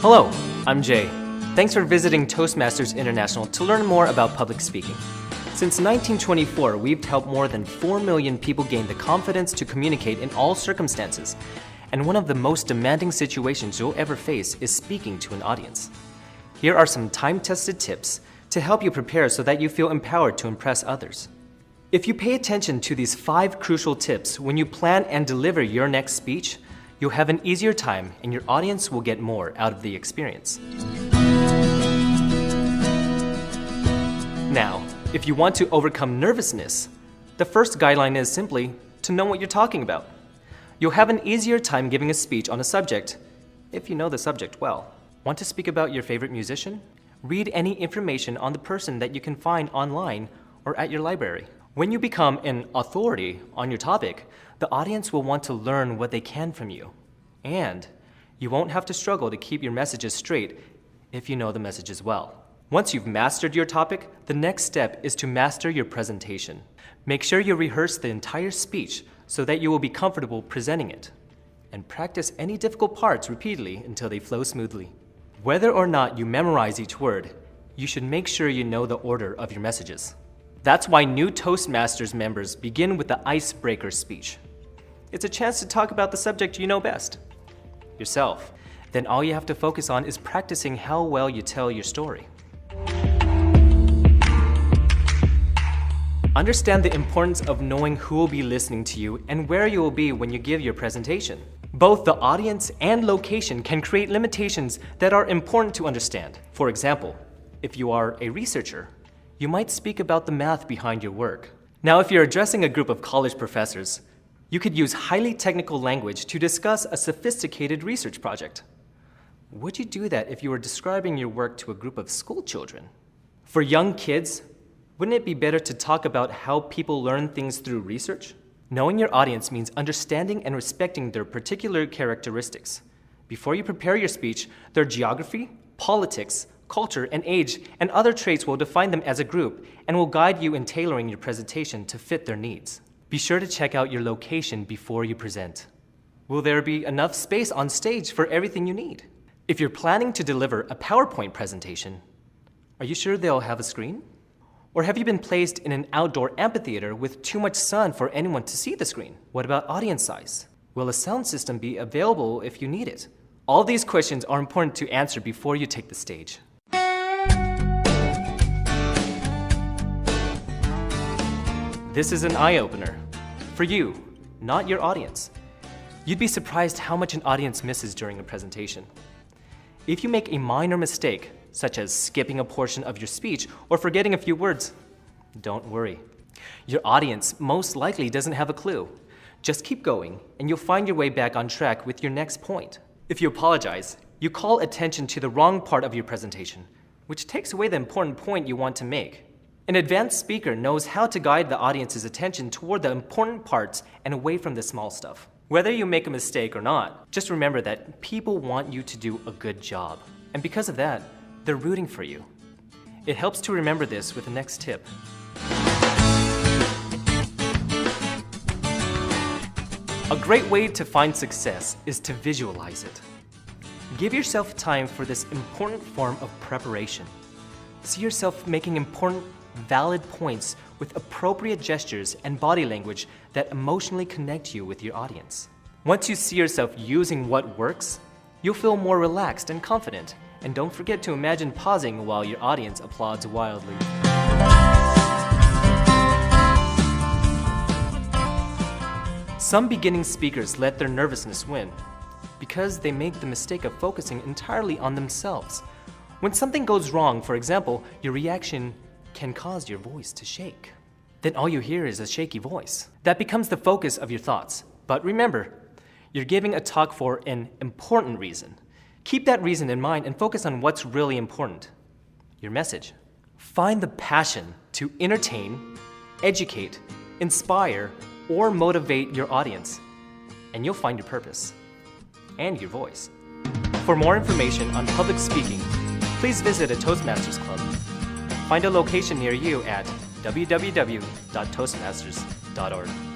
Hello, I'm Jay. Thanks for visiting Toastmasters International to learn more about public speaking. Since 1924, we've helped more than 4 million people gain the confidence to communicate in all circumstances. And one of the most demanding situations you'll ever face is speaking to an audience. Here are some time-tested tips to help you prepare so that you feel empowered to impress others. If you pay attention to these 5 crucial tips when you plan and deliver your next speech, you'll have an easier time and your audience will get more out of the experience. Now, if you want to overcome nervousness, the first guideline is simply to know what you're talking about. You'll have an easier time giving a speech on a subject if you know the subject well. Want to speak about your favorite musician? Read any information on the person that you can find online or at your library. When you become an authority on your topic, the audience will want to learn what they can from you. And you won't have to struggle to keep your messages straight if you know the messages well. Once you've mastered your topic, the next step is to master your presentation. Make sure you rehearse the entire speech so that you will be comfortable presenting it. And practice any difficult parts repeatedly until they flow smoothly. Whether or not you memorize each word, you should make sure you know the order of your messages. That's why new Toastmasters members begin with the icebreaker speech. It's a chance to talk about the subject you know best, yourself. Then all you have to focus on is practicing how well you tell your story. Understand the importance of knowing who will be listening to you and where you will be when you give your presentation. Both the audience and location can create limitations that are important to understand. For example, if you are a researcher, you might speak about the math behind your work. Now, if you're addressing a group of college professors, you could use highly technical language to discuss a sophisticated research project. Would you do that if you were describing your work to a group of school children? For young kids, wouldn't it be better to talk about how people learn things through research? Knowing your audience means understanding and respecting their particular characteristics. Before you prepare your speech, their geography, politics, culture, and age, and other traits will define them as a group and will guide you in tailoring your presentation to fit their needs. Be sure to check out your location before you present. Will there be enough space on stage for everything you need? If you're planning to deliver a PowerPoint presentation, are you sure they'll have a screen? Or have you been placed in an outdoor amphitheater with too much sun for anyone to see the screen? What about audience size? Will a sound system be available if you need it? All these questions are important to answer before you take the stage. This is an eye-opener. For you, not your audience. You'd be surprised how much an audience misses during a presentation. If you make a minor mistake, such as skipping a portion of your speech or forgetting a few words, don't worry. Your audience most likely doesn't have a clue. Just keep going, and you'll find your way back on track with your next point. If you apologize, you call attention to the wrong part of your presentation, which takes away the important point you want to make. An advanced speaker knows how to guide the audience's attention toward the important parts and away from the small stuff. Whether you make a mistake or not, just remember that people want you to do a good job. And because of that, they're rooting for you. It helps to remember this with the next tip. A great way to find success is to visualize it. Give yourself time for this important form of preparation. See yourself making important, valid points with appropriate gestures and body language that emotionally connect you with your audience. Once you see yourself using what works, you'll feel more relaxed and confident. And don't forget to imagine pausing while your audience applauds wildly. Some beginning speakers let their nervousness win because they make the mistake of focusing entirely on themselves. When something goes wrong, for example, your reaction can cause your voice to shake. Then all you hear is a shaky voice. That becomes the focus of your thoughts. But remember, you're giving a talk for an important reason. Keep that reason in mind and focus on what's really important, your message. Find the passion to entertain, educate, inspire, or motivate your audience, and you'll find your purpose and your voice. For more information on public speaking, please visit a Toastmasters Club. Find a location near you at www.toastmasters.org.